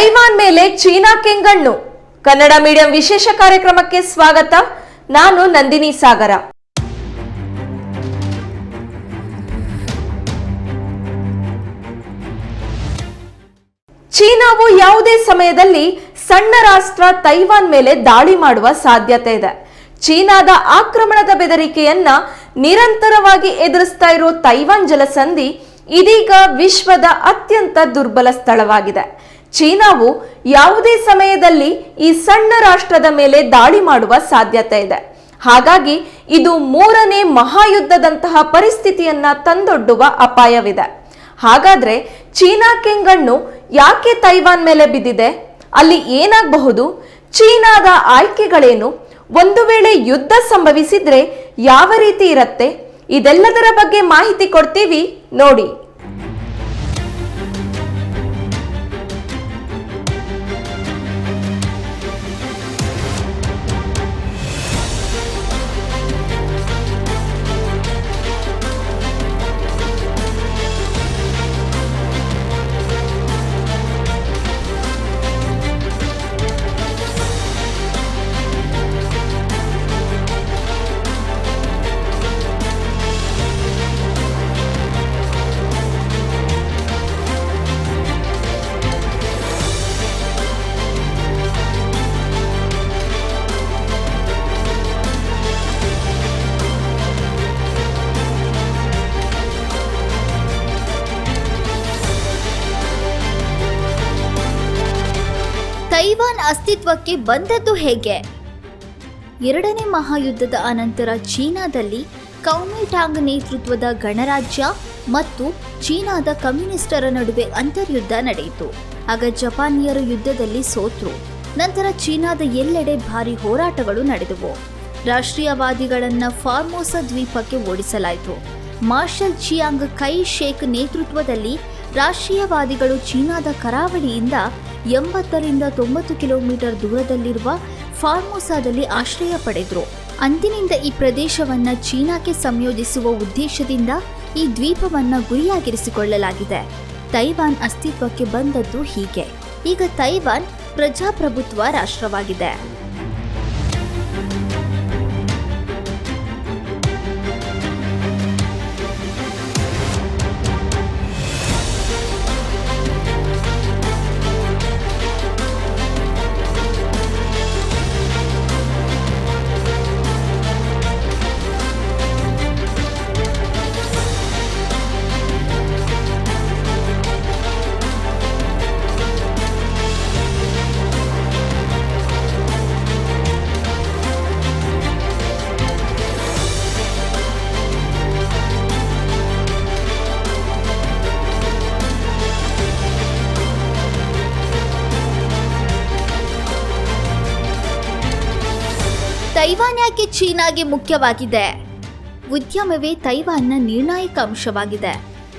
Taiwan ಮೇಲೆ China ಕೆಂಗಣ್ಣು. Kannada medium ವಿಶೇಷ ಕಾರ್ಯಕ್ರಮಕ್ಕೆ ಸ್ವಾಗತ. ನಾನು ನಂದಿನಿ ಸಾಗರ. ಚೀನಾವು ಯಾವುದೇ ಸಮಯದಲ್ಲಿ ಸಣ್ಣ ರಾಷ್ಟ್ರ ತೈವಾನ್ ಮೇಲೆ ದಾಳಿ ಮಾಡುವ ಸಾಧ್ಯತೆ ಇದೆ. ಚೀನಾದ ಆಕ್ರಮಣದ ಬೆದರಿಕೆಯನ್ನ ನಿರಂತರವಾಗಿ ಎದುರಿಸ್ತಾ ಇರೋ ತೈವಾನ್ ಜಲಸಂಧಿ ಇದೀಗ ವಿಶ್ವದ ಅತ್ಯಂತ ದುರ್ಬಲ ಸ್ಥಳವಾಗಿದೆ. ಚೀನಾವು ಯಾವುದೇ ಸಮಯದಲ್ಲಿ ಈ ಸಣ್ಣ ರಾಷ್ಟ್ರದ ಮೇಲೆ ದಾಳಿ ಮಾಡುವ ಸಾಧ್ಯತೆ ಇದೆ. ಹಾಗಾಗಿ ಇದು ಮೂರನೇ ಮಹಾಯುದ್ಧದಂತಹ ಪರಿಸ್ಥಿತಿಯನ್ನ ತಂದೊಡ್ಡುವ ಅಪಾಯವಿದೆ. ಹಾಗಾದ್ರೆ ಚೀನಾ ಕೆಂಗಣ್ಣು ಯಾಕೆ ತೈವಾನ್ ಮೇಲೆ ಬಿದ್ದಿದೆ? ಅಲ್ಲಿ ಏನಾಗಬಹುದು? ಚೀನಾದ ಆಯ್ಕೆಗಳೇನು? ಒಂದು ವೇಳೆ ಯುದ್ಧ ಸಂಭವಿಸಿದ್ರೆ ಯಾವ ರೀತಿ ಇರತ್ತೆ? ಇದೆಲ್ಲದರ ಬಗ್ಗೆ ಮಾಹಿತಿ ಕೊಡ್ತೀವಿ, ನೋಡಿ. ತೈವಾನ್ ಅಸ್ತಿತ್ವಕ್ಕೆ ಬಂದದ್ದು ಹೇಗೆ? ಎರಡನೇ ಮಹಾಯುದ್ಧದ ಅನಂತರ ಚೀನಾದಲ್ಲಿ ಕೌಮಿಟಾಂಗ್ ನೇತೃತ್ವದ ಗಣರಾಜ್ಯ ಮತ್ತು ಚೀನಾದ ಕಮ್ಯುನಿಸ್ಟರ ನಡುವೆ ಅಂತರ್ಯುದ್ಧ ನಡೆಯಿತು. ಆಗ ಜಪಾನಿಯರು ಯುದ್ಧದಲ್ಲಿ ಸೋತರು. ನಂತರ ಚೀನಾದ ಎಲ್ಲೆಡೆ ಭಾರಿ ಹೋರಾಟಗಳು ನಡೆದವು. ರಾಷ್ಟ್ರೀಯವಾದಿಗಳನ್ನ ಫಾರ್ಮೋಸಾ ದ್ವೀಪಕ್ಕೆ ಓಡಿಸಲಾಯಿತು. ಮಾರ್ಷಲ್ ಚಿಯಾಂಗ್ ಕೈ ಶೇಕ್ ನೇತೃತ್ವದಲ್ಲಿ ರಾಷ್ಟ್ರೀಯವಾದಿಗಳು ಚೀನಾದ ಕರಾವಳಿಯಿಂದ 80-90 ಕಿಲೋಮೀಟರ್ ದೂರದಲ್ಲಿರುವ ಫಾರ್ಮೋಸಾದಲ್ಲಿ ಆಶ್ರಯ ಪಡೆದರು. ಅಂದಿನಿಂದ ಈ ಪ್ರದೇಶವನ್ನ ಚೀನಾಕ್ಕೆ ಸಂಯೋಜಿಸುವ ಉದ್ದೇಶದಿಂದ ಈ ದ್ವೀಪವನ್ನ ಗುರಿಯಾಗಿರಿಸಿಕೊಳ್ಳಲಾಗಿದೆ. ತೈವಾನ್ ಅಸ್ತಿತ್ವಕ್ಕೆ ಬಂದದ್ದು ಹೀಗೆ. ಈಗ ತೈವಾನ್ ಪ್ರಜಾಪ್ರಭುತ್ವ ರಾಷ್ಟ್ರವಾಗಿದೆ. ತೈವಾನ್ ಯಾಕೆ ಚೀನಾಗೆ ಮುಖ್ಯವಾಗಿದೆ? ಉದ್ಯಮವೇ ತೈವಾನ್ನ ನಿರ್ಣಾಯಕ ಅಂಶವಾಗಿದೆ.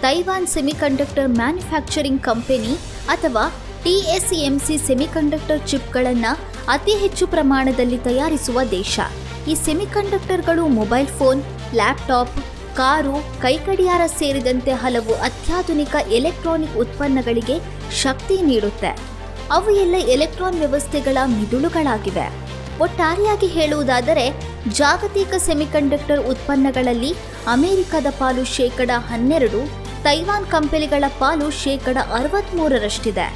ತೈವಾನ್ ಸೆಮಿಕಂಡಕ್ಟರ್ ಮ್ಯಾನುಫ್ಯಾಕ್ಚರಿಂಗ್ ಕಂಪನಿ ಅಥವಾ TSMC ಸೆಮಿಕಂಡಕ್ಟರ್ ಚಿಪ್ಗಳನ್ನು ಅತಿ ಹೆಚ್ಚು ಪ್ರಮಾಣದಲ್ಲಿ ತಯಾರಿಸುವ ದೇಶ. ಈ ಸೆಮಿಕಂಡಕ್ಟರ್ಗಳು ಮೊಬೈಲ್ ಫೋನ್, ಲ್ಯಾಪ್ಟಾಪ್, ಕಾರು, ಕೈಗಡಿಯಾರ ಸೇರಿದಂತೆ ಹಲವು ಅತ್ಯಾಧುನಿಕ ಎಲೆಕ್ಟ್ರಾನಿಕ್ ಉತ್ಪನ್ನಗಳಿಗೆ ಶಕ್ತಿ ನೀಡುತ್ತೆ. ಅವು ಎಲ್ಲ ಎಲೆಕ್ಟ್ರಾನ್ ವ್ಯವಸ್ಥೆಗಳ ಮಿದುಳುಗಳಾಗಿವೆ. ಒಟ್ಟಾರೆಯಾಗಿ ಹೇಳುವುದಾದರೆ ಜಾಗತಿಕ ಸೆಮಿಕಂಡಕ್ಟರ್ ಉತ್ಪನ್ನಗಳಲ್ಲಿ ಅಮೆರಿಕದ ಪಾಲು 12%, ತೈವಾನ್ ಕಂಪನಿಗಳ ಪಾಲು 63%ರಷ್ಟಿದೆ.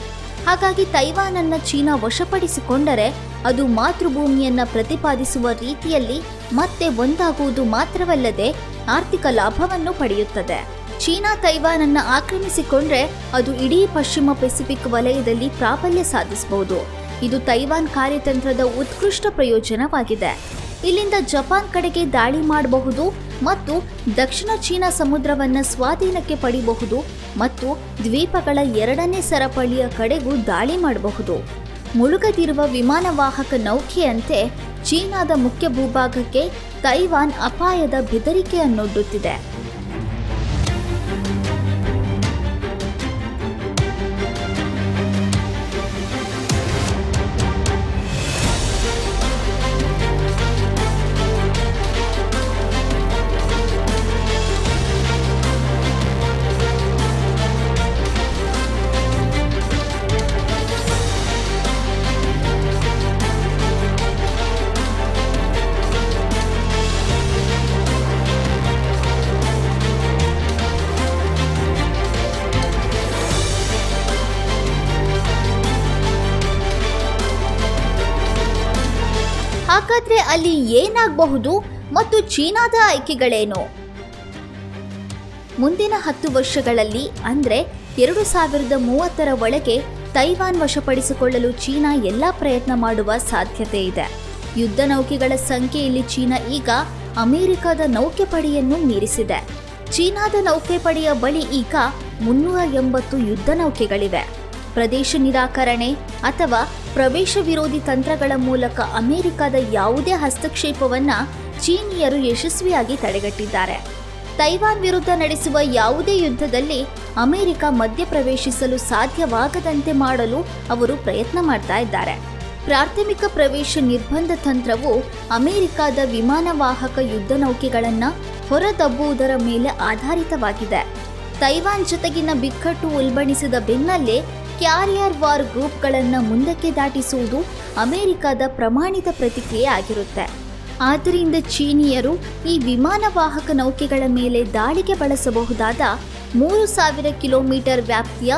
ಹಾಗಾಗಿ ತೈವಾನನ್ನು ಚೀನಾ ವಶಪಡಿಸಿಕೊಂಡರೆ ಅದು ಮಾತೃಭೂಮಿಯನ್ನ ಪ್ರತಿಪಾದಿಸುವ ರೀತಿಯಲ್ಲಿ ಮತ್ತೆ ಒಂದಾಗುವುದು ಮಾತ್ರವಲ್ಲದೆ ಆರ್ಥಿಕ ಲಾಭವನ್ನು ಪಡೆಯುತ್ತದೆ. ಚೀನಾ ತೈವಾನನ್ನು ಆಕ್ರಮಿಸಿಕೊಂಡ್ರೆ ಅದು ಇಡೀ ಪಶ್ಚಿಮ ಪೆಸಿಫಿಕ್ ವಲಯದಲ್ಲಿ ಪ್ರಾಬಲ್ಯ ಸಾಧಿಸಬಹುದು. ಇದು ತೈವಾನ್ ಕಾರ್ಯತಂತ್ರದ ಉತ್ಕೃಷ್ಟ ಪ್ರಯೋಜನವಾಗಿದೆ. ಇಲ್ಲಿಂದ ಜಪಾನ್ ಕಡೆಗೆ ದಾಳಿ ಮಾಡಬಹುದು ಮತ್ತು ದಕ್ಷಿಣ ಚೀನಾ ಸಮುದ್ರವನ್ನು ಸ್ವಾಧೀನಕ್ಕೆ ಪಡೆಯಬಹುದು ಮತ್ತು ದ್ವೀಪಗಳ ಎರಡನೇ ಸರಪಳಿಯ ಕಡೆಗೂ ದಾಳಿ ಮಾಡಬಹುದು. ಮುಳುಗದಿರುವ ವಿಮಾನವಾಹಕ ನೌಕೆಯಂತೆ ಚೀನಾದ ಮುಖ್ಯ ಭೂಭಾಗಕ್ಕೆ ತೈವಾನ್ ಅಪಾಯದ ಬೆದರಿಕೆಯನ್ನೊಡ್ಡುತ್ತಿದೆ. ಹಾಗಾದ್ರೆ ಅಲ್ಲಿ ಏನಾಗಬಹುದು ಮತ್ತು ಚೀನಾದ ಆಯ್ಕೆಗಳೇನು? ಮುಂದಿನ 10 ವರ್ಷಗಳಲ್ಲಿ ಅಂದ್ರೆ 2030ರ ಒಳಗೆ ತೈವಾನ್ ವಶಪಡಿಸಿಕೊಳ್ಳಲು ಚೀನಾ ಎಲ್ಲ ಪ್ರಯತ್ನ ಮಾಡುವ ಸಾಧ್ಯತೆ ಇದೆ. ಯುದ್ಧ ನೌಕೆಗಳ ಸಂಖ್ಯೆಯಲ್ಲಿ ಚೀನಾ ಈಗ ಅಮೆರಿಕದ ನೌಕೆಪಡೆಯನ್ನು ಮೀರಿಸಿದೆ. ಚೀನಾದ ನೌಕೆಪಡೆಯ ಬಳಿ ಈಗ 380 ಯುದ್ಧ ನೌಕೆಗಳಿವೆ. ಪ್ರದೇಶ ನಿರಾಕರಣೆ ಅಥವಾ ಪ್ರವೇಶ ವಿರೋಧಿ ತಂತ್ರಗಳ ಮೂಲಕ ಅಮೆರಿಕದ ಯಾವುದೇ ಹಸ್ತಕ್ಷೇಪವನ್ನ ಚೀನಿಯರು ಯಶಸ್ವಿಯಾಗಿ ತಡೆಗಟ್ಟಿದ್ದಾರೆ. ತೈವಾನ್ ವಿರುದ್ಧ ನಡೆಸುವ ಯಾವುದೇ ಯುದ್ಧದಲ್ಲಿ ಅಮೆರಿಕ ಮಧ್ಯಪ್ರವೇಶಿಸಲು ಸಾಧ್ಯವಾಗದಂತೆ ಮಾಡಲು ಅವರು ಪ್ರಯತ್ನ ಮಾಡ್ತಾ ಇದ್ದಾರೆ. ಪ್ರಾಥಮಿಕ ಪ್ರವೇಶ ನಿರ್ಬಂಧ ತಂತ್ರವು ಅಮೆರಿಕದ ವಿಮಾನವಾಹಕ ಯುದ್ಧ ನೌಕೆಗಳನ್ನು ಹೊರದಬ್ಬುವುದರ ಮೇಲೆ ಆಧಾರಿತವಾಗಿದೆ. ತೈವಾನ್ ಜೊತೆಗಿನ ಬಿಕ್ಕಟ್ಟು ಉಲ್ಬಣಿಸಿದ ಬೆನ್ನಲ್ಲೇ ಕ್ಯಾರಿಯರ್ ವಾರ್ ಗ್ರೂಪ್ಗಳನ್ನು ಮುಂದಕ್ಕೆ ದಾಟಿಸುವುದು ಅಮೆರಿಕದ ಪ್ರಮಾಣಿತ ಪ್ರತಿಕ್ರಿಯೆ ಆಗಿರುತ್ತೆ. ಆದ್ದರಿಂದ ಚೀನಿಯರು ಈ ವಿಮಾನವಾಹಕ ನೌಕೆಗಳ ಮೇಲೆ ದಾಳಿಗೆ ಬಳಸಬಹುದಾದ 3000 ಕಿಲೋಮೀಟರ್ ವ್ಯಾಪ್ತಿಯ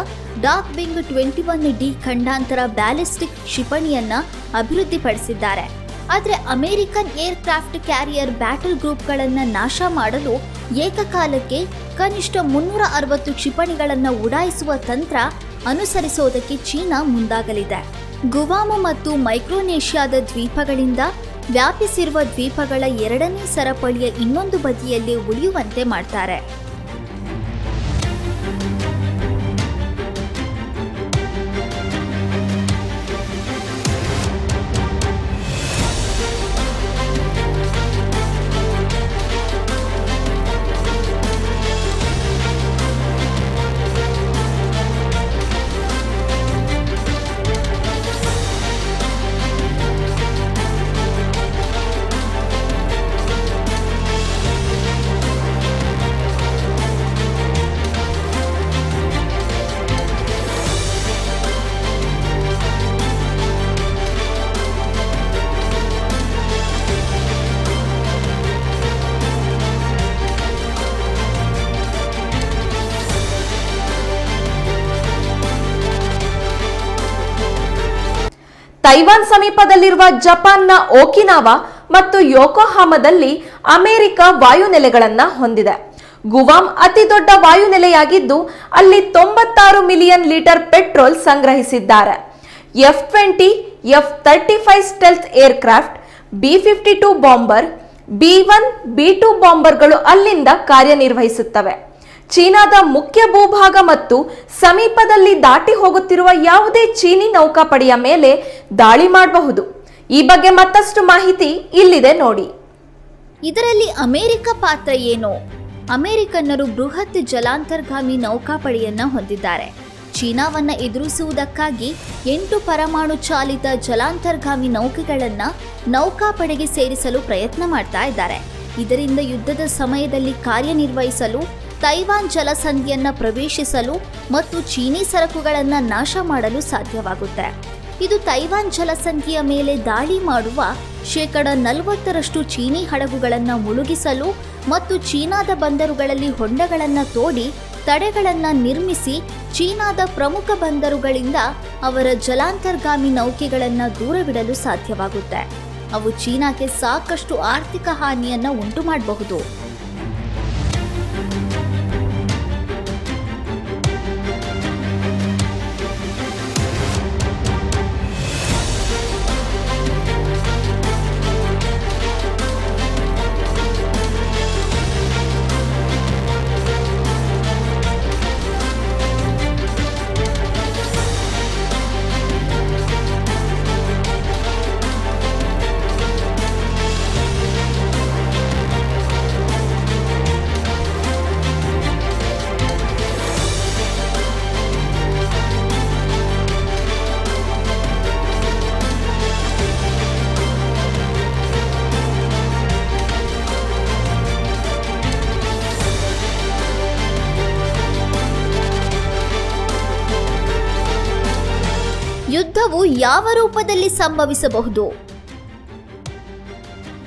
ಡಾಕ್ ವಿಂಗ್ 21D ಖಂಡಾಂತರ ಬ್ಯಾಲಿಸ್ಟಿಕ್ ಕ್ಷಿಪಣಿಯನ್ನ ಅಭಿವೃದ್ಧಿಪಡಿಸಿದ್ದಾರೆ. ಆದರೆ ಅಮೆರಿಕನ್ ಏರ್ಕ್ರಾಫ್ಟ್ ಕ್ಯಾರಿಯರ್ ಬ್ಯಾಟಲ್ ಗ್ರೂಪ್ಗಳನ್ನು ನಾಶ ಮಾಡಲು ಏಕಕಾಲಕ್ಕೆ ಕನಿಷ್ಠ 360 ಕ್ಷಿಪಣಿಗಳನ್ನು ಉಡಾಯಿಸುವ ತಂತ್ರ ಅನುಸರಿಸುವುದಕ್ಕೆ ಚೀನಾ ಮುಂದಾಗಲಿದೆ. ಗುವಾಮ್ ಮತ್ತು ಮೈಕ್ರೋನೇಷ್ಯಾದ ದ್ವೀಪಗಳಿಂದ ವ್ಯಾಪಿಸಿರುವ ದ್ವೀಪಗಳ 2ನೇ ಸರಪಳಿಯ ಇನ್ನೊಂದು ಬದಿಯಲ್ಲಿ ಉಳಿಯುವಂತೆ ಮಾಡ್ತಾರೆ. ತೈವಾನ್ ಸಮೀಪದಲ್ಲಿರುವ ಜಪಾನ್ನ ಓಕಿನಾವಾ ಮತ್ತು ಯೋಕೋಹಾಮದಲ್ಲಿ ಅಮೆರಿಕ ವಾಯುನೆಲೆಗಳನ್ನು ಹೊಂದಿದೆ. ಗುವಾಮ್ ಅತಿ ದೊಡ್ಡ ವಾಯುನೆಲೆಯಾಗಿದ್ದು ಅಲ್ಲಿ 96 ಮಿಲಿಯನ್ ಲೀಟರ್ ಪೆಟ್ರೋಲ್ ಸಂಗ್ರಹಿಸಿದ್ದಾರೆ. F-20, F-35 stealth aircraft, B-52 bomber, B-1, B-2 ಬಾಂಬರ್ಗಳು ಅಲ್ಲಿಂದ ಕಾರ್ಯನಿರ್ವಹಿಸುತ್ತವೆ. ಚೀನಾದ ಮುಖ್ಯ ಭೂಭಾಗ ಮತ್ತು ಸಮೀಪದಲ್ಲಿ ದಾಟಿ ಹೋಗುತ್ತಿರುವ ಯಾವುದೇ ಚೀನಿ ನೌಕಾಪಡೆಯ ಮೇಲೆ ದಾಳಿ ಮಾಡಬಹುದು. ಈ ಬಗ್ಗೆ ಮತ್ತಷ್ಟು ಮಾಹಿತಿ ಇಲ್ಲಿದೆ ನೋಡಿ. ಇದರಲ್ಲಿ ಅಮೆರಿಕ ಪಾತ್ರ ಏನು? ಅಮೆರಿಕನ್ನರು ಬೃಹತ್ ಜಲಾಂತರ್ಗಾಮಿ ನೌಕಾಪಡೆಯನ್ನ ಹೊಂದಿದ್ದಾರೆ. ಚೀನಾವನ್ನ ಎದುರಿಸುವುದಕ್ಕಾಗಿ 8 ಪರಮಾಣು ಚಾಲಿತ ಜಲಾಂತರ್ಗಾಮಿ ನೌಕೆಗಳನ್ನ ನೌಕಾಪಡೆಗೆ ಸೇರಿಸಲು ಪ್ರಯತ್ನ ಮಾಡ್ತಾ ಇದ್ದಾರೆ. ಇದರಿಂದ ಯುದ್ಧದ ಸಮಯದಲ್ಲಿ ಕಾರ್ಯನಿರ್ವಹಿಸಲು, ತೈವಾನ್ ಜಲಸಂಧಿಯನ್ನ ಪ್ರವೇಶಿಸಲು ಮತ್ತು ಚೀನಿ ಸರಕುಗಳನ್ನು ನಾಶ ಮಾಡಲು ಸಾಧ್ಯವಾಗುತ್ತೆ. ಇದು ತೈವಾನ್ ಜಲಸಂಧಿಯ ಮೇಲೆ ದಾಳಿ ಮಾಡುವ 40% ಚೀನಿ ಹಡಗುಗಳನ್ನು ಮುಳುಗಿಸಲು ಮತ್ತು ಚೀನಾದ ಬಂದರುಗಳಲ್ಲಿ ಹೊಂಡಗಳನ್ನು ತೋಡಿ ತಡೆಗಳನ್ನು ನಿರ್ಮಿಸಿ ಚೀನಾದ ಪ್ರಮುಖ ಬಂದರುಗಳಿಂದ ಅವರ ಜಲಾಂತರ್ಗಾಮಿ ನೌಕೆಗಳನ್ನು ದೂರವಿಡಲು ಸಾಧ್ಯವಾಗುತ್ತೆ. ಅವು ಚೀನಾಕ್ಕೆ ಸಾಕಷ್ಟು ಆರ್ಥಿಕ ಹಾನಿಯನ್ನು ಉಂಟು ಮಾಡಬಹುದು. ಯುದ್ಧವು ಯಾವ ರೂಪದಲ್ಲಿ ಸಂಭವಿಸಬಹುದು?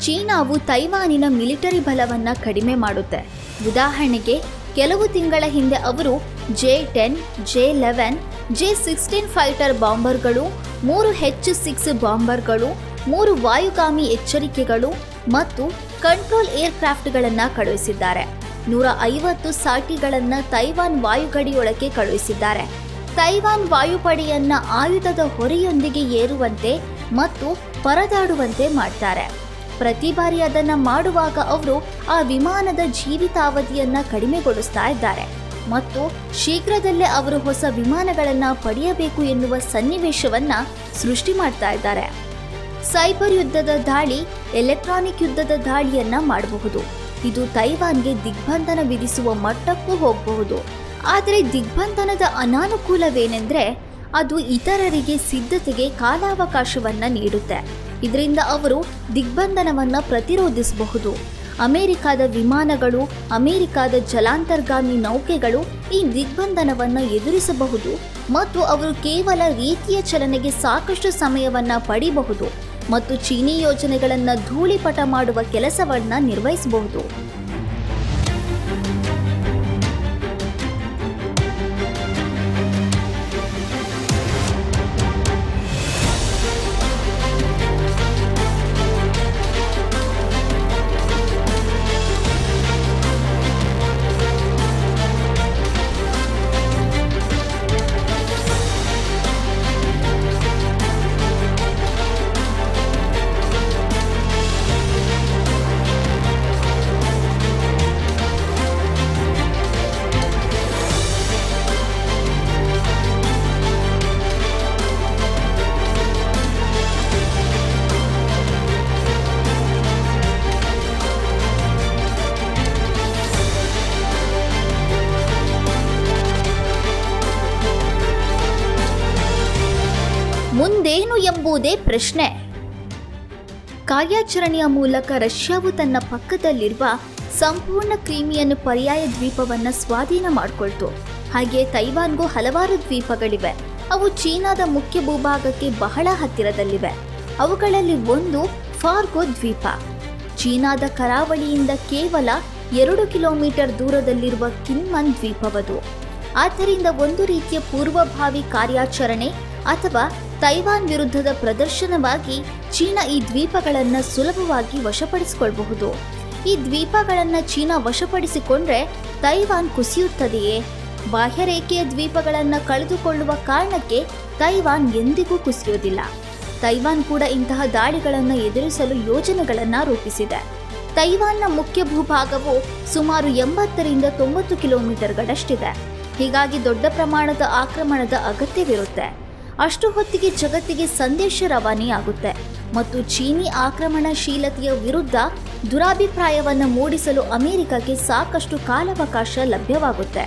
ಚೀನಾವು ತೈವಾನಿನ ಮಿಲಿಟರಿ ಬಲವನ್ನು ಕಡಿಮೆ ಮಾಡುತ್ತೆ. ಉದಾಹರಣೆಗೆ, ಕೆಲವು ತಿಂಗಳ ಹಿಂದೆ ಅವರು J-10, J-11, J-16 fighter ಬಾಂಬರ್ಗಳು, 3 H-6 ಬಾಂಬರ್ಗಳು 3 ವಾಯುಗಾಮಿ ಎಚ್ಚರಿಕೆಗಳು ಮತ್ತು ಕಂಟ್ರೋಲ್ ಏರ್ಕ್ರಾಫ್ಟ್ಗಳನ್ನು ಕಳುಹಿಸಿದ್ದಾರೆ. 150 ಸಾಟಿಗಳನ್ನು ತೈವಾನ್ ವಾಯುಗಡಿಯೊಳಗೆ ಕಳುಹಿಸಿದ್ದಾರೆ. ತೈವಾನ್ ವಾಯುಪಡೆಯನ್ನ ಆಯುಧದ ಹೊರೆಯೊಂದಿಗೆ ಏರುವಂತೆ ಮತ್ತು ಪರದಾಡುವಂತೆ ಮಾಡ್ತಾರೆ. ಪ್ರತಿ ಬಾರಿ ಅದನ್ನ ಮಾಡುವಾಗ ಅವರು ಆ ವಿಮಾನದ ಜೀವಿತಾವಧಿಯನ್ನ ಕಡಿಮೆಗೊಳಿಸ್ತಾ ಇದ್ದಾರೆ ಮತ್ತು ಶೀಘ್ರದಲ್ಲೇ ಅವರು ಹೊಸ ವಿಮಾನಗಳನ್ನು ಪಡೆಯಬೇಕು ಎನ್ನುವ ಸನ್ನಿವೇಶವನ್ನ ಸೃಷ್ಟಿ ಮಾಡ್ತಾ ಇದ್ದಾರೆ. ಸೈಬರ್ ಯುದ್ಧದ ದಾಳಿ, ಎಲೆಕ್ಟ್ರಾನಿಕ್ ಯುದ್ಧದ ದಾಳಿಯನ್ನ ಮಾಡಬಹುದು. ಇದು ತೈವಾನ್ಗೆ ದಿಗ್ಬಂಧನ ವಿಧಿಸುವ ಮಟ್ಟಕ್ಕೂ ಹೋಗಬಹುದು. ಆದರೆ ದಿಗ್ಬಂಧನದ ಅನಾನುಕೂಲವೇನೆಂದರೆ ಅದು ಇತರರಿಗೆ ಸಿದ್ಧತೆಗೆ ಕಾಲಾವಕಾಶವನ್ನ ನೀಡುತ್ತೆ. ಇದರಿಂದ ಅವರು ದಿಗ್ಬಂಧನವನ್ನ ಪ್ರತಿರೋಧಿಸಬಹುದು. ಅಮೆರಿಕದ ವಿಮಾನಗಳು, ಅಮೆರಿಕದ ಜಲಾಂತರ್ಗಾಮಿ ನೌಕೆಗಳು ಈ ದಿಗ್ಬಂಧನವನ್ನು ಎದುರಿಸಬಹುದು ಮತ್ತು ಅವರು ಕೇವಲ ರೀತಿಯ ಚಲನೆಗೆ ಸಾಕಷ್ಟು ಸಮಯವನ್ನ ಪಡೆಯಬಹುದು ಮತ್ತು ಚೀನಿ ಯೋಜನೆಗಳನ್ನು ಧೂಳಿಪಟ ಮಾಡುವ ಕೆಲಸವನ್ನ ನಿರ್ವಹಿಸಬಹುದು. ಮುಂದೇನು ಎಂಬುದೇ ಪ್ರಶ್ನೆ. ಕಾರ್ಯಾಚರಣೆಯ ಮೂಲಕ ರಷ್ಯಾವು ತನ್ನ ಪಕ್ಕದಲ್ಲಿರುವ ಸಂಪೂರ್ಣ ಕ್ರೀಮಿಯನ್ನು ಪರ್ಯಾಯ ದ್ವೀಪವನ್ನು ಸ್ವಾಧೀನ ಮಾಡಿಕೊಳ್ತು. ಹಾಗೆ ತೈವಾನ್ಗೂ ಹಲವಾರು ದ್ವೀಪಗಳಿವೆ. ಅವು ಚೀನಾದ ಮುಖ್ಯ ಭೂಭಾಗಕ್ಕೆ ಬಹಳ ಹತ್ತಿರದಲ್ಲಿವೆ. ಅವುಗಳಲ್ಲಿ ಒಂದು ಫಾರ್ಗೋ ದ್ವೀಪ. ಚೀನಾದ ಕರಾವಳಿಯಿಂದ ಕೇವಲ 2 ಕಿಲೋಮೀಟರ್ ದೂರದಲ್ಲಿರುವ ಕಿನ್ಮನ್ ದ್ವೀಪವದು. ಆದ್ದರಿಂದ ಒಂದು ರೀತಿಯ ಪೂರ್ವಭಾವಿ ಕಾರ್ಯಾಚರಣೆ ಅಥವಾ ತೈವಾನ್ ವಿರುದ್ಧದ ಪ್ರದರ್ಶನವಾಗಿ ಚೀನಾ ಈ ದ್ವೀಪಗಳನ್ನು ಸುಲಭವಾಗಿ ವಶಪಡಿಸಿಕೊಳ್ಳಬಹುದು. ಈ ದ್ವೀಪಗಳನ್ನು ಚೀನಾ ವಶಪಡಿಸಿಕೊಂಡ್ರೆ ತೈವಾನ್ ಕುಸಿಯುತ್ತದೆಯೇ? ಬಾಹ್ಯರೇಖೆಯ ದ್ವೀಪಗಳನ್ನು ಕಳೆದುಕೊಳ್ಳುವ ಕಾರಣಕ್ಕೆ ತೈವಾನ್ ಎಂದಿಗೂ ಕುಸಿಯೋದಿಲ್ಲ. ತೈವಾನ್ ಕೂಡ ಇಂತಹ ದಾಳಿಗಳನ್ನು ಎದುರಿಸಲು ಯೋಜನೆಗಳನ್ನು ರೂಪಿಸಿದೆ. ತೈವಾನ್ನ ಮುಖ್ಯ ಭೂಭಾಗವು ಸುಮಾರು 80ರಿಂದ 90 ಕಿಲೋಮೀಟರ್ಗಳಷ್ಟಿದೆ. ಹೀಗಾಗಿ ದೊಡ್ಡ ಪ್ರಮಾಣದ ಆಕ್ರಮಣದ ಅಗತ್ಯವಿರುತ್ತೆ. ಅಷ್ಟು ಹೊತ್ತಿಗೆ ಜಗತ್ತಿಗೆ ಸಂದೇಶ ರವಾನೆಯಾಗುತ್ತೆ ಮತ್ತು ಚೀನಿ ಆಕ್ರಮಣಶೀಲತೆಯ ವಿರುದ್ಧ ದುರಾಭಿಪ್ರಾಯವನ್ನು ಮೂಡಿಸಲು ಅಮೆರಿಕಕ್ಕೆ ಸಾಕಷ್ಟು ಕಾಲಾವಕಾಶ ಲಭ್ಯವಾಗುತ್ತೆ.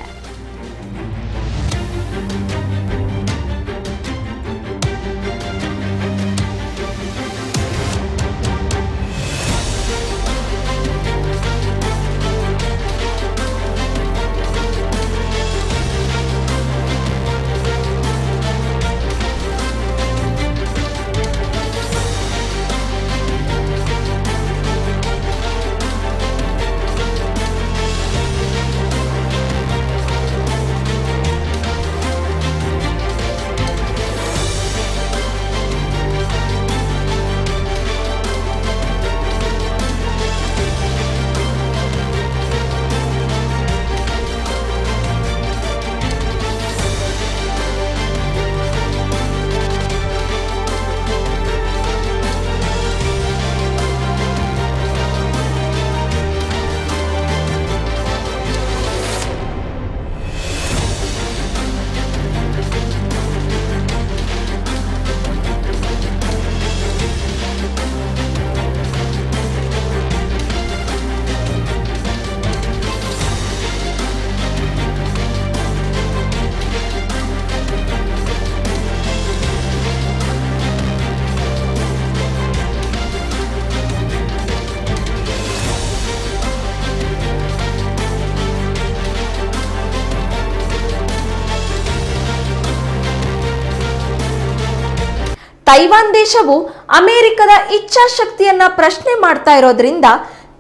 ತೈವಾನ್ ದೇಶವು ಅಮೆರಿಕದ ಇಚ್ಛಾಶಕ್ತಿಯನ್ನ ಪ್ರಶ್ನೆ ಮಾಡ್ತಾ ಇರೋದ್ರಿಂದ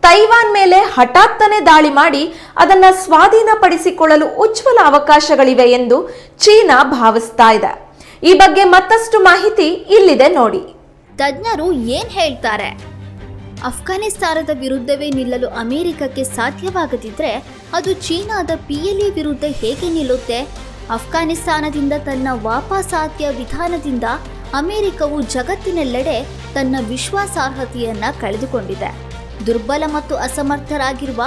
ತೈವಾನ್ ಮೇಲೆ ಹಠಾತ್ತನೆ ದಾಳಿ ಮಾಡಿ ಅದನ್ನ ಸ್ವಾಧೀನಪಡಿಸಿಕೊಳ್ಳಲು ಉಜ್ವಲ ಅವಕಾಶಗಳಿವೆ ಎಂದು ಚೀನಾ ಭಾವಿಸ್ತಾ ಇದೆ. ಈ ಬಗ್ಗೆ ಮತ್ತಷ್ಟು ಮಾಹಿತಿ ಇಲ್ಲಿದೆ ನೋಡಿ. ತಜ್ಞರು ಏನ್ ಹೇಳ್ತಾರೆ? ಅಫ್ಘಾನಿಸ್ತಾನದ ವಿರುದ್ಧವೇ ನಿಲ್ಲಲು ಅಮೆರಿಕಕ್ಕೆ ಸಾಧ್ಯವಾಗದಿದ್ರೆ ಅದು ಚೀನಾದ PLA ವಿರುದ್ಧ ಹೇಗೆ ನಿಲ್ಲುತ್ತೆ? ಅಫ್ಘಾನಿಸ್ತಾನದಿಂದ ತನ್ನ ವಾಪಸಾತಿಯ ವಿಧಾನದಿಂದ ಅಮೆರಿಕವು ಜಗತ್ತಿನೆಲ್ಲೆಡೆ ತನ್ನ ವಿಶ್ವಾಸಾರ್ಹತೆಯನ್ನ ಕಳೆದುಕೊಂಡಿದೆ. ದುರ್ಬಲ ಮತ್ತು ಅಸಮರ್ಥರಾಗಿರುವ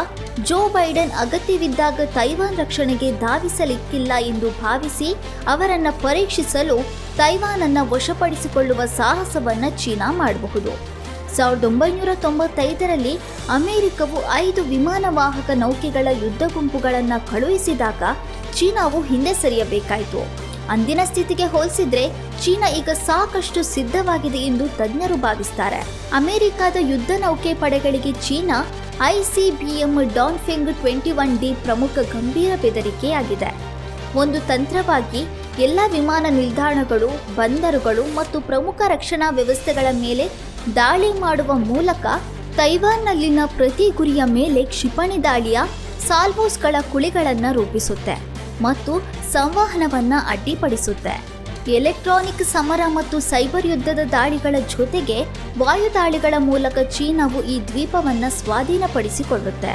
ಜೋ ಬೈಡೆನ್ ಅಗತ್ಯವಿದ್ದಾಗ ತೈವಾನ್ ರಕ್ಷಣೆಗೆ ಧಾವಿಸಲಿಕ್ಕಿಲ್ಲ ಎಂದು ಭಾವಿಸಿ ಅವರನ್ನ ಪರೀಕ್ಷಿಸಲು ತೈವಾನ್ ಅನ್ನ ವಶಪಡಿಸಿಕೊಳ್ಳುವ ಸಾಹಸವನ್ನ ಚೀನಾ ಮಾಡಬಹುದು. 1995ರಲ್ಲಿ ಅಮೆರಿಕವು 5 ವಿಮಾನವಾಹಕ ನೌಕೆಗಳ ಯುದ್ಧ ಗುಂಪುಗಳನ್ನು ಕಳುಹಿಸಿದಾಗ ಚೀನಾವು ಹಿಂದೆ ಸರಿಯಬೇಕಾಯಿತು. ಅಂದಿನ ಸ್ಥಿತಿಗೆ ಹೋಲಿಸಿದ್ರೆ ಚೀನಾ ಈಗ ಸಾಕಷ್ಟು ಸಿದ್ಧವಾಗಿದೆ ಎಂದು ತಜ್ಞರು ಭಾವಿಸ್ತಾರೆ. ಅಮೆರಿಕದ ಯುದ್ಧ ನೌಕೆ ಪಡೆಗಳಿಗೆ ಚೀನಾ ICBM ಡಾನ್ಫಿಂಗ್ 21D ಪ್ರಮುಖ ಗಂಭೀರ ಬೆದರಿಕೆಯಾಗಿದೆ. ಒಂದು ತಂತ್ರವಾಗಿ ಎಲ್ಲ ವಿಮಾನ ನಿಲ್ದಾಣಗಳು, ಬಂದರುಗಳು ಮತ್ತು ಪ್ರಮುಖ ರಕ್ಷಣಾ ವ್ಯವಸ್ಥೆಗಳ ಮೇಲೆ ದಾಳಿ ಮಾಡುವ ಮೂಲಕ ತೈವಾನ್ನಲ್ಲಿನ ಪ್ರತಿ ಗುರಿಯ ಮೇಲೆ ಕ್ಷಿಪಣಿ ದಾಳಿಯ ಸಾಲ್ವೋಸ್ಗಳ ಕುಳಿಗಳನ್ನು ರೂಪಿಸುತ್ತೆ ಮತ್ತು ಸಂವಹನವನ್ನು ಅಡ್ಡಿಪಡಿಸುತ್ತೆ. ಎಲೆಕ್ಟ್ರಾನಿಕ್ ಸಮರ ಮತ್ತು ಸೈಬರ್ ಯುದ್ಧದ ದಾಳಿಗಳ ಜೊತೆಗೆ ವಾಯುದಾಳಿಗಳ ಮೂಲಕ ಚೀನಾವು ಈ ದ್ವೀಪವನ್ನು ಸ್ವಾಧೀನಪಡಿಸಿಕೊಳ್ಳುತ್ತೆ.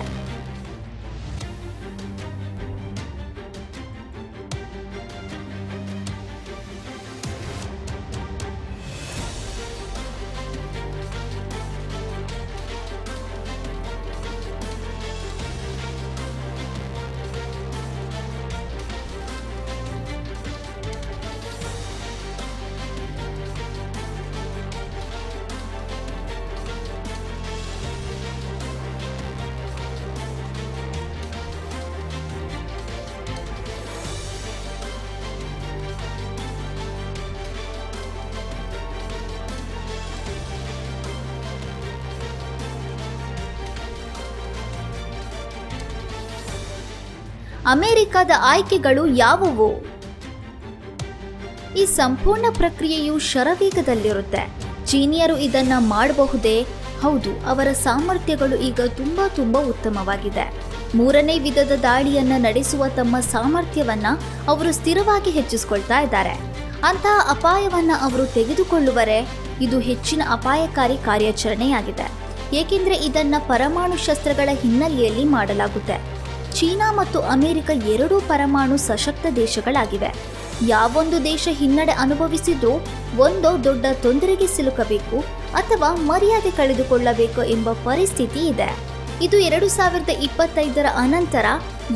ಅಮೆರಿಕದ ಆಯ್ಕೆಗಳು ಯಾವುವು? ಈ ಸಂಪೂರ್ಣ ಪ್ರಕ್ರಿಯೆಯು ಶರವೇಗದಲ್ಲಿರುತ್ತೆ. ಚೀನಿಯರು ಇದನ್ನ ಮಾಡಬಹುದೇ? ಹೌದು, ಅವರ ಸಾಮರ್ಥ್ಯಗಳು ಈಗ ತುಂಬಾ ಉತ್ತಮವಾಗಿದೆ. 3ನೇ ವಿಧದ ದಾಳಿಯನ್ನ ನಡೆಸುವ ತಮ್ಮ ಸಾಮರ್ಥ್ಯವನ್ನ ಅವರು ಸ್ಥಿರವಾಗಿ ಹೆಚ್ಚಿಸಿಕೊಳ್ತಾ ಇದ್ದಾರೆ. ಅಂತಹ ಅಪಾಯವನ್ನ ಅವರು ತೆಗೆದುಕೊಳ್ಳುವರೆ? ಇದು ಹೆಚ್ಚಿನ ಅಪಾಯಕಾರಿ ಕಾರ್ಯಾಚರಣೆಯಾಗಿದೆ, ಏಕೆಂದರೆ ಇದನ್ನ ಪರಮಾಣು ಶಸ್ತ್ರಗಳ ಹಿನ್ನೆಲೆಯಲ್ಲಿ ಮಾಡಲಾಗುತ್ತೆ. ಚೀನಾ ಮತ್ತು ಅಮೆರಿಕ ಎರಡೂ ಪರಮಾಣು ಸಶಕ್ತ ದೇಶಗಳಾಗಿವೆ. ಯಾವೊಂದು ದೇಶ ಹಿನ್ನಡೆ ಅನುಭವಿಸಿದ್ರೂ ಒಂದೋ ದೊಡ್ಡ ತೊಂದರೆಗೆ ಸಿಲುಕಬೇಕು ಅಥವಾ ಮರ್ಯಾದೆ ಕಳೆದುಕೊಳ್ಳಬೇಕು ಎಂಬ ಪರಿಸ್ಥಿತಿ ಇದೆ. ಇದು 2025ರ ಅನಂತರ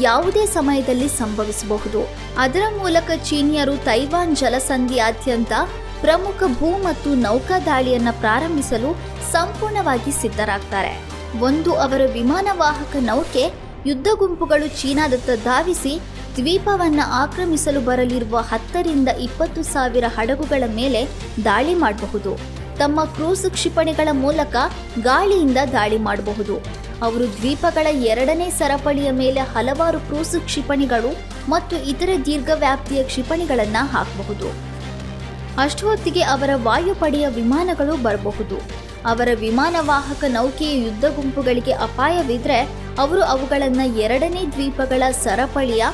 ಯಾವುದೇ ಸಮಯದಲ್ಲಿ ಸಂಭವಿಸಬಹುದು. ಅದರ ಮೂಲಕ ಚೀನಿಯರು ತೈವಾನ್ ಜಲಸಂಧಿಯಾದ್ಯಂತ ಪ್ರಮುಖ ಭೂ ಮತ್ತು ನೌಕಾ ದಾಳಿಯನ್ನು ಪ್ರಾರಂಭಿಸಲು ಸಂಪೂರ್ಣವಾಗಿ ಸಿದ್ಧರಾಗ್ತಾರೆ. ಒಂದು, ಅವರ ವಿಮಾನವಾಹಕ ನೌಕೆ ಯುದ್ಧ ಗುಂಪುಗಳು ಚೀನಾದತ್ತ ಧಾವಿಸಿ ದ್ವೀಪವನ್ನು ಆಕ್ರಮಿಸಲು ಬರಲಿರುವ 10 ರಿಂದ 20 ಸಾವಿರ ಹಡಗುಗಳ ಮೇಲೆ ದಾಳಿ ಮಾಡಬಹುದು. ತಮ್ಮ ಕ್ರೂಸ್ ಕ್ಷಿಪಣಿಗಳ ಮೂಲಕ ಗಾಳಿಯಿಂದ ದಾಳಿ ಮಾಡಬಹುದು. ಅವರು ದ್ವೀಪಗಳ 2ನೇ ಸರಪಳಿಯ ಮೇಲೆ ಹಲವಾರು ಕ್ರೂಸ್ ಕ್ಷಿಪಣಿಗಳು ಮತ್ತು ಇತರೆ ದೀರ್ಘವ್ಯಾಪ್ತಿಯ ಕ್ಷಿಪಣಿಗಳನ್ನು ಹಾಕಬಹುದು. ಅಷ್ಟು ಹೊತ್ತಿಗೆ ಅವರ ವಾಯುಪಡೆಯ ವಿಮಾನಗಳು ಬರಬಹುದು. ಅವರ ವಿಮಾನವಾಹಕ ನೌಕೆಯ ಯುದ್ಧ ಗುಂಪುಗಳಿಗೆ ಅಪಾಯವಿದ್ರೆ ಅವರು ಅವುಗಳನ್ನು 2ನೇ ದ್ವೀಪಗಳ ಸರಪಳಿಯ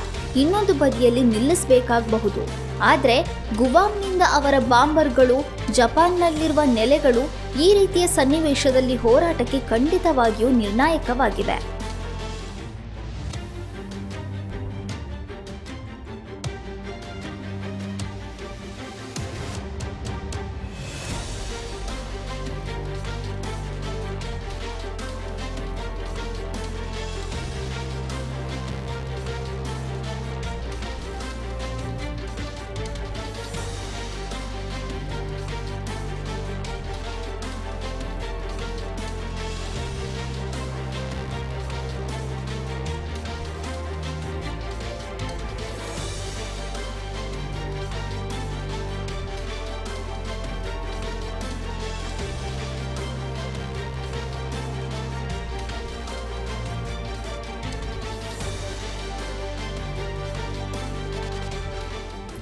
ಇನ್ನೊಂದು ಬದಿಯಲ್ಲಿ ನಿಲ್ಲಿಸಬೇಕಾಗಬಹುದು. ಆದರೆ ಗುವಾಮ್ನಿಂದ ಅವರ ಬಾಂಬರ್ಗಳು, ಜಪಾನ್ನಲ್ಲಿರುವ ನೆಲೆಗಳು ಈ ರೀತಿಯ ಸನ್ನಿವೇಶದಲ್ಲಿ ಹೋರಾಟಕ್ಕೆ ಖಂಡಿತವಾಗಿಯೂ ನಿರ್ಣಾಯಕವಾಗಿವೆ.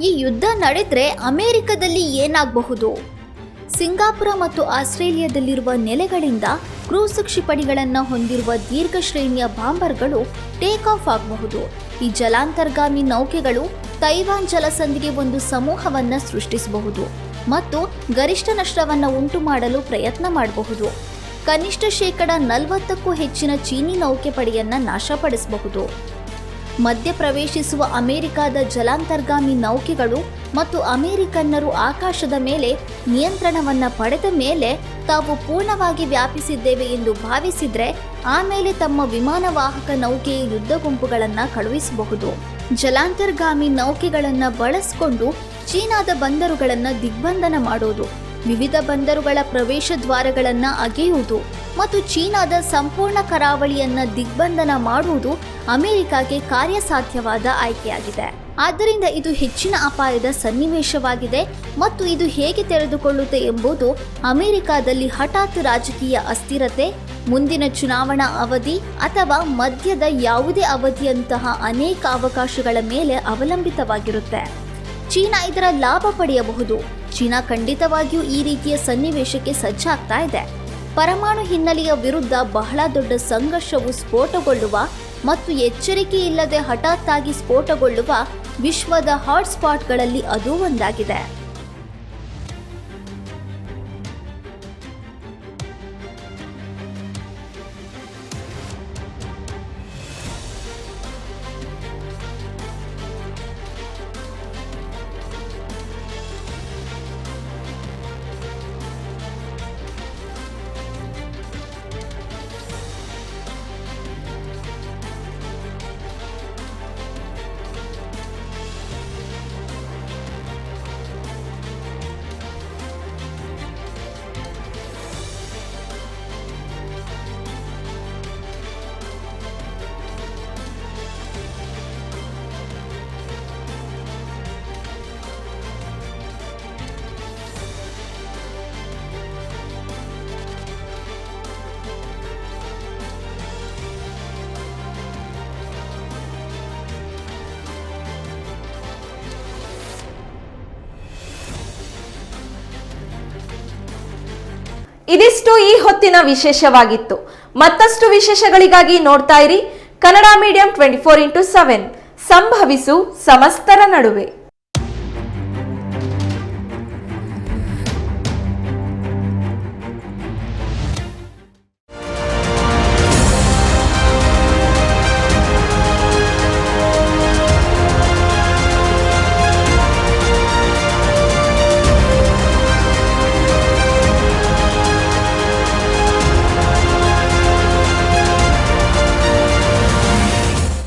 ಈ ಯುದ್ಧ ನಡೆದ್ರೆ ಅಮೆರಿಕದಲ್ಲಿ ಏನಾಗಬಹುದು? ಸಿಂಗಾಪುರ ಮತ್ತು ಆಸ್ಟ್ರೇಲಿಯಾದಲ್ಲಿರುವ ನೆಲೆಗಳಿಂದ ಕ್ರೂಸ್ ಕ್ಷಿಪಣಿಗಳನ್ನು ಹೊಂದಿರುವ ದೀರ್ಘ ಶ್ರೇಣಿಯ ಬಾಂಬರ್ಗಳು ಟೇಕ್ ಆಫ್ ಆಗಬಹುದು. ಈ ಜಲಾಂತರ್ಗಾಮಿ ನೌಕೆಗಳು ತೈವಾನ್ ಜಲಸಂಧಿಗೆ ಒಂದು ಸಮೂಹವನ್ನು ಸೃಷ್ಟಿಸಬಹುದು. ಮತ್ತು ಗರಿಷ್ಠ ನಷ್ಟವನ್ನು ಉಂಟು ಮಾಡಲು ಪ್ರಯತ್ನ ಮಾಡಬಹುದು. ಕನಿಷ್ಠ 40%ಕ್ಕೂ ಹೆಚ್ಚಿನ ಚೀನಿ ನೌಕೆಪಡೆಯನ್ನು ನಾಶಪಡಿಸಬಹುದು. ಮಧ್ಯ ಪ್ರವೇಶಿಸುವ ಅಮೆರಿಕದ ಜಲಾಂತರ್ಗಾಮಿ ನೌಕೆಗಳು ಮತ್ತು ಅಮೆರಿಕನ್ನರು ಆಕಾಶದ ಮೇಲೆ ನಿಯಂತ್ರಣವನ್ನು ಪಡೆದ ಮೇಲೆ ತಾವು ಪೂರ್ಣವಾಗಿ ವ್ಯಾಪಿಸಿದ್ದೇವೆ ಎಂದು ಭಾವಿಸಿದ್ರೆ ಆಮೇಲೆ ತಮ್ಮ ವಿಮಾನವಾಹಕ ನೌಕೆಯ ಯುದ್ಧ ಗುಂಪುಗಳನ್ನು ಕಳುಹಿಸಬಹುದು. ಜಲಾಂತರ್ಗಾಮಿ ನೌಕೆಗಳನ್ನು ಬಳಸಿಕೊಂಡು ಚೀನಾದ ಬಂದರುಗಳನ್ನು ದಿಗ್ಬಂಧನ ಮಾಡೋದು, ವಿವಿಧ ಬಂದರುಗಳ ಪ್ರವೇಶ ದ್ವಾರಗಳನ್ನು ಅಗೆಯುವುದು ಮತ್ತು ಚೀನಾದ ಸಂಪೂರ್ಣ ಕರಾವಳಿಯನ್ನು ದಿಗ್ಬಂಧನ ಮಾಡುವುದು ಅಮೆರಿಕಕ್ಕೆ ಕಾರ್ಯಸಾಧ್ಯವಾದ ಆಯ್ಕೆಯಾಗಿದೆ. ಆದ್ದರಿಂದ ಇದು ಹೆಚ್ಚಿನ ಅಪಾಯದ ಸನ್ನಿವೇಶವಾಗಿದೆ ಮತ್ತು ಇದು ಹೇಗೆ ತೆರೆದುಕೊಳ್ಳುತ್ತೆ ಎಂಬುದು ಅಮೆರಿಕದಲ್ಲಿ ಹಠಾತ್ ರಾಜಕೀಯ ಅಸ್ಥಿರತೆ, ಮುಂದಿನ ಚುನಾವಣಾ ಅವಧಿ ಅಥವಾ ಮಧ್ಯದ ಯಾವುದೇ ಅವಧಿಯಂತಹ ಅನೇಕ ಅವಕಾಶಗಳ ಮೇಲೆ ಅವಲಂಬಿತವಾಗಿರುತ್ತೆ. ಚೀನಾ ಇದರ ಲಾಭ ಪಡೆಯಬಹುದು. ಚೀನಾ ಖಂಡಿತವಾಗಿಯೂ ಈ ರೀತಿಯ ಸನ್ನಿವೇಶಕ್ಕೆ ಸಜ್ಜಾಗ್ತಾ ಇದೆ. ಪರಮಾಣು ಹಿನ್ನೆಲೆಯ ವಿರುದ್ಧ ಬಹಳ ದೊಡ್ಡ ಸಂಘರ್ಷವು ಸ್ಫೋಟಗೊಳ್ಳುವ ಮತ್ತು ಎಚ್ಚರಿಕೆ ಇಲ್ಲದೆ ಹಠಾತ್ತಾಗಿ ಸ್ಫೋಟಗೊಳ್ಳುವ ವಿಶ್ವದ ಹಾಟ್ಸ್ಪಾಟ್ಗಳಲ್ಲಿ ಅದೂ ಒಂದಾಗಿದೆ. ಇದಿಷ್ಟು ಈ ಹೊತ್ತಿನ ವಿಶೇಷವಾಗಿತ್ತು. ಮತ್ತಷ್ಟು ವಿಶೇಷಗಳಿಗಾಗಿ ನೋಡ್ತಾ ಇರಿ ಕನ್ನಡ ಮೀಡಿಯಂ 24x7, ಸಂಭವಿಸು ಸಮಸ್ತರ ನಡುವೆ.